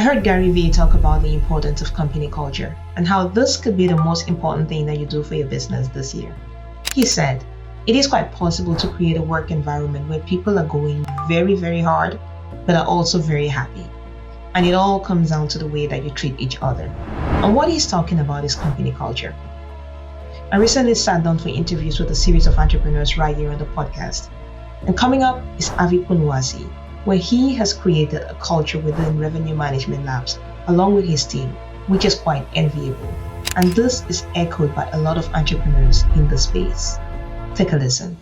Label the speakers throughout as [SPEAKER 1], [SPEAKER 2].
[SPEAKER 1] I heard Gary Vee talk about the importance of company culture and how this could be the most important thing that you do for your business this year. He said, it is quite possible to create a work environment where people are going very, very hard, but are also very happy. And it all comes down to the way that you treat each other. And what he's talking about is company culture. I recently sat down for interviews with a series of entrepreneurs right here on the podcast. And coming up is Avi Punuwasi, where he has created a culture within Revenue Management Labs along with his team, which is quite enviable. And this is echoed by a lot of entrepreneurs in the space. Take a listen.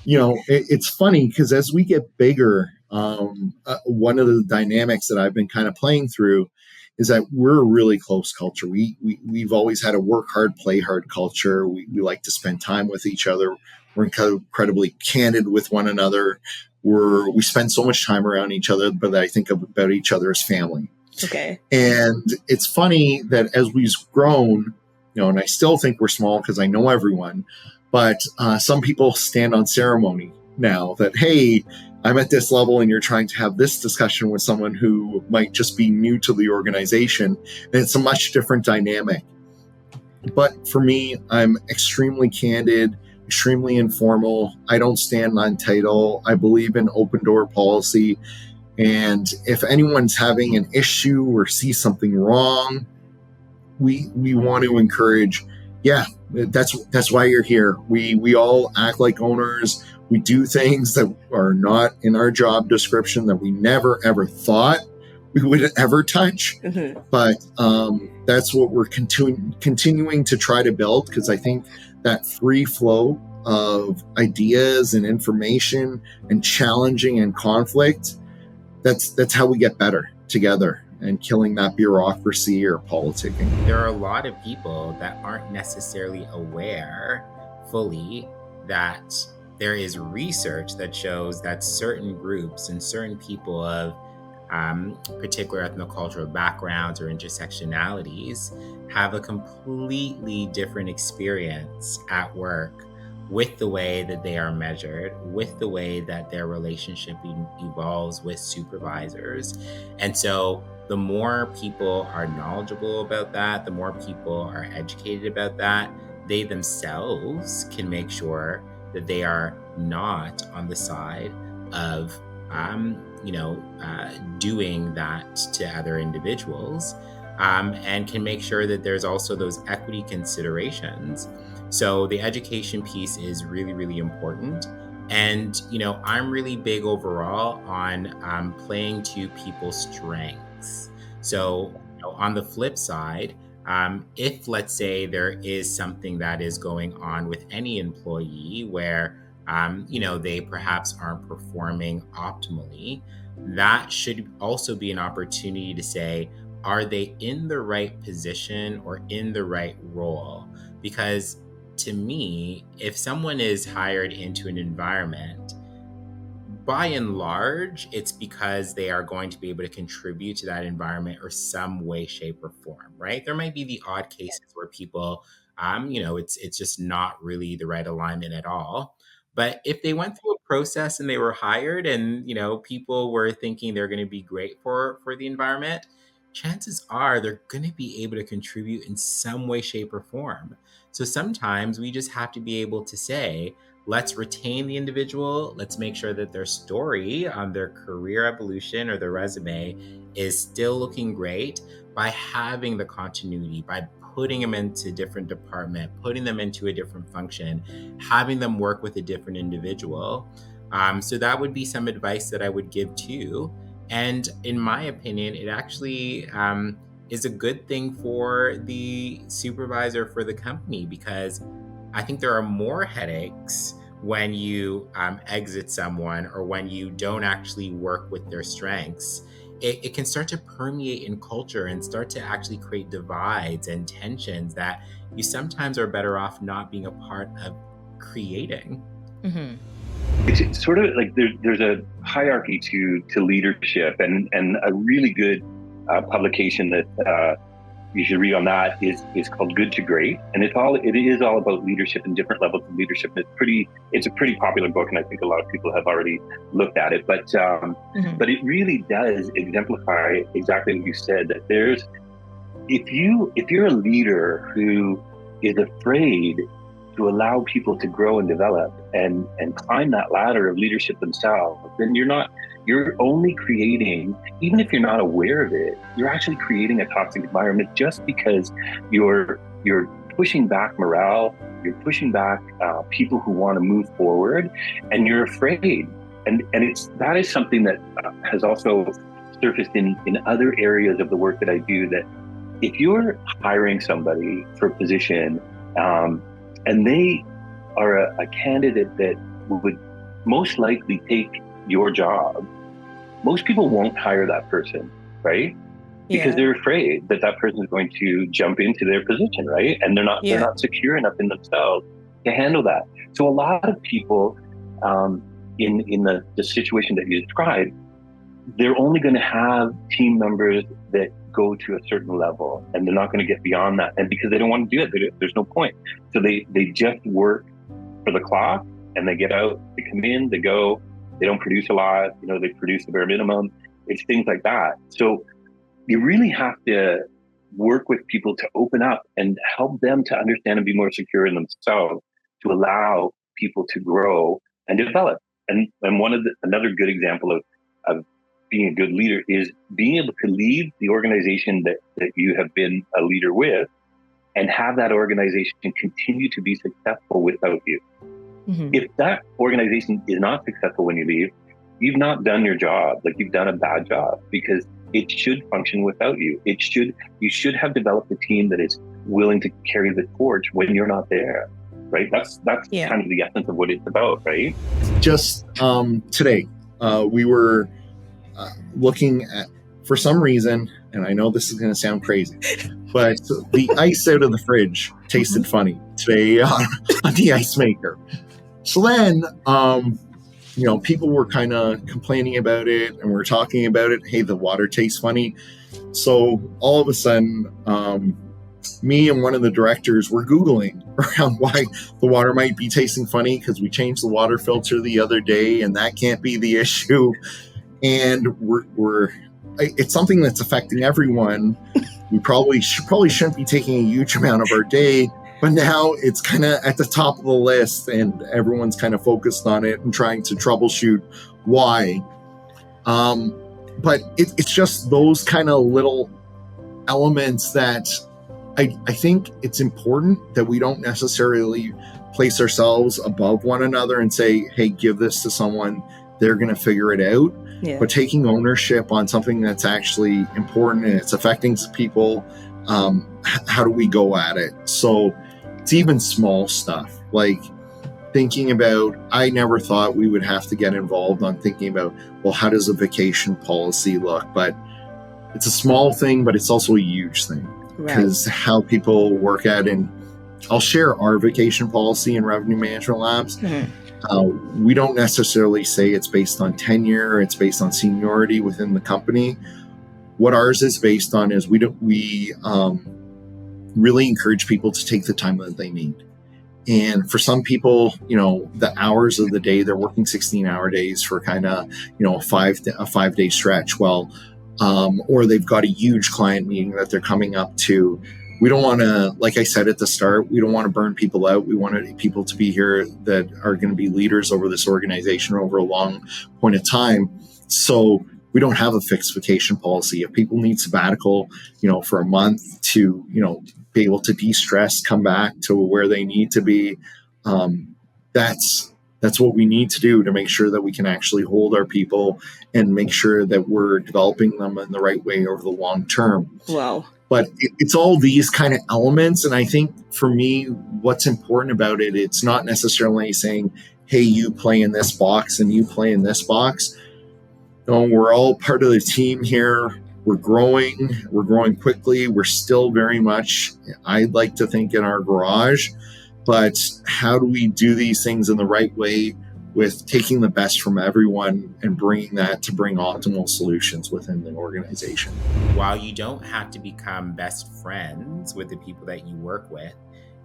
[SPEAKER 2] It's funny because as we get bigger, one of the dynamics that I've been kind of playing through is that we're a really close culture. We've always had a work hard, play hard culture. We like to spend time with each other. We're incredibly candid with one another. We spend so much time around each other, but I think about each other as family.
[SPEAKER 3] Okay.
[SPEAKER 2] And it's funny that as we've grown, and I still think we're small because I know everyone, but some people stand on ceremony now that, hey, I'm at this level and you're trying to have this discussion with someone who might just be new to the organization. And it's a much different dynamic. But for me, I'm extremely candid, extremely informal. I don't stand on title. I believe in open door policy. And if anyone's having an issue or see something wrong, we want to encourage, that's why you're here. We all act like owners. We do things that are not in our job description that we never, ever thought we would ever touch. Mm-hmm. But that's what we're continuing to try to build, because I think that free flow of ideas and information and challenging and conflict, that's how we get better together and killing that bureaucracy or politicking.
[SPEAKER 4] There are a lot of people that aren't necessarily aware fully that there is research that shows that certain groups and certain people of particular ethnocultural backgrounds or intersectionalities have a completely different experience at work with the way that they are measured, with the way that their relationship evolves with supervisors. And so the more people are knowledgeable about that, the more people are educated about that, they themselves can make sure that they are not on the side of, doing that to other individuals, and can make sure that there's also those equity considerations. So the education piece is really, really important. And, I'm really big overall on playing to people's strengths. So, on the flip side, if let's say there is something that is going on with any employee where, they perhaps aren't performing optimally, that should also be an opportunity to say, are they in the right position or in the right role? Because to me, if someone is hired into an environment, by and large, it's because they are going to be able to contribute to that environment or some way, shape, or form, right? There might be the odd cases where people, it's just not really the right alignment at all. But if they went through a process and they were hired and, people were thinking they're going to be great for the environment, chances are they're going to be able to contribute in some way, shape, or form. So sometimes we just have to be able to say, let's retain the individual. Let's make sure that their story on their career evolution or their resume is still looking great by having the continuity, by putting them into a different department, putting them into a different function, having them work with a different individual. So that would be some advice that I would give too. And in my opinion, it actually is a good thing for the supervisor for the company, because I think there are more headaches when you exit someone or when you don't actually work with their strengths. It can start to permeate in culture and start to actually create divides and tensions that you sometimes are better off not being a part of creating.
[SPEAKER 3] Mm-hmm.
[SPEAKER 5] It's sort of like there's a hierarchy to leadership, and a really good publication that you should read on that is called Good to Great, and it is all about leadership and different levels of leadership. And it's a pretty popular book, and I think a lot of people have already looked at it. But but it really does exemplify exactly what you said. That if you're a leader who is afraid to allow people to grow and develop and climb that ladder of leadership themselves, then you're only creating, even if you're not aware of it, you're actually creating a toxic environment just because you're pushing back morale, you're pushing back people who want to move forward, and you're afraid. And that is something that has also surfaced in other areas of the work that I do, that if you're hiring somebody for a position and they are a candidate that would most likely take your job, most people won't hire that person, right? Because they're afraid that person is going to jump into their position, right? And they're not secure enough in themselves to handle that. So a lot of people in the situation that you described, they're only going to have team members that go to a certain level, and they're not going to get beyond that. And because they don't want to do it, there's no point. So they just work for the clock, and they get out, they come in, they go, they don't produce a lot, they produce the bare minimum. It's things like that. So you really have to work with people to open up and help them to understand and be more secure in themselves, to allow people to grow and develop. And another good example of being a good leader is being able to leave the organization that you have been a leader with and have that organization continue to be successful without you. Mm-hmm. If that organization is not successful when you leave, you've not done your job. Like, you've done a bad job, because it should function without you. You should have developed a team that is willing to carry the torch when you're not there, right? That's kind of the essence of what it's about, right?
[SPEAKER 2] Just today, we were looking at, for some reason, and I know this is going to sound crazy, but the ice out of the fridge tasted funny today on the ice maker. So then, people were kind of complaining about it, and we're talking about it. Hey, the water tastes funny. So all of a sudden, me and one of the directors were Googling around why the water might be tasting funny, because we changed the water filter the other day, and that can't be the issue. And it's something that's affecting everyone. We probably shouldn't be taking a huge amount of our day, but now it's kind of at the top of the list, and everyone's kind of focused on it and trying to troubleshoot why. But it's just those kind of little elements that I think it's important that we don't necessarily place ourselves above one another and say, hey, give this to someone, they're going to figure it out. Yeah. But taking ownership on something that's actually important and it's affecting people, how do we go at it? So it's even small stuff, like thinking about, I never thought we would have to get involved on thinking about, well, how does a vacation policy look? But it's a small thing, but it's also a huge thing, because how people work at it. And I'll share our vacation policy in Revenue Management Labs. Mm-hmm. We don't necessarily say it's based on tenure, it's based on seniority within the company. What ours is based on is we really encourage people to take the time that they need. And for some people, the hours of the day, they're working 16-hour days for kind of, a 5-day stretch. Well, or they've got a huge client meeting that they're coming up to. We don't want to, like I said at the start, we don't want to burn people out. We want people to be here that are going to be leaders over this organization over a long point of time. So we don't have a fixed vacation policy. If people need sabbatical, for a month to, be able to de-stress, come back to where they need to be, that's what we need to do to make sure that we can actually hold our people and make sure that we're developing them in the right way over the long term.
[SPEAKER 3] Wow.
[SPEAKER 2] But it's all these kind of elements. And I think for me, what's important about it, it's not necessarily saying, hey, you play in this box and you play in this box. No, we're all part of the team here. We're growing quickly. We're still very much, I'd like to think, in our garage. But how do we do these things in the right way with taking the best from everyone and bringing that to bring optimal solutions within the organization.
[SPEAKER 4] While you don't have to become best friends with the people that you work with,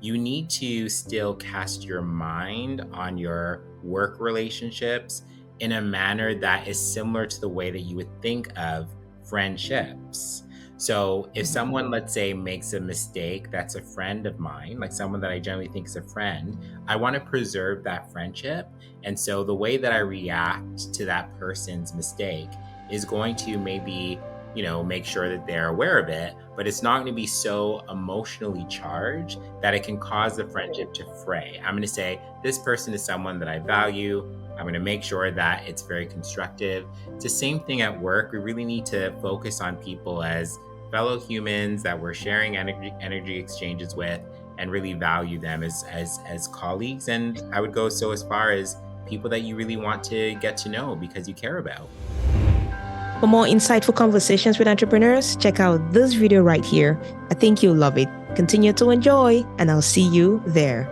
[SPEAKER 4] you need to still cast your mind on your work relationships in a manner that is similar to the way that you would think of friendships. So if someone, let's say, makes a mistake that's a friend of mine, like someone that I generally think is a friend, I want to preserve that friendship. And so the way that I react to that person's mistake is going to maybe, make sure that they're aware of it, but it's not going to be so emotionally charged that it can cause the friendship to fray. I'm going to say, this person is someone that I value. I'm going to make sure that it's very constructive. It's the same thing at work. We really need to focus on people as fellow humans that we're sharing energy exchanges with, and really value them as colleagues. And I would go so as far as people that you really want to get to know because you care about.
[SPEAKER 1] For more insightful conversations with entrepreneurs, check out this video right here. I think you'll love it. Continue to enjoy, and I'll see you there.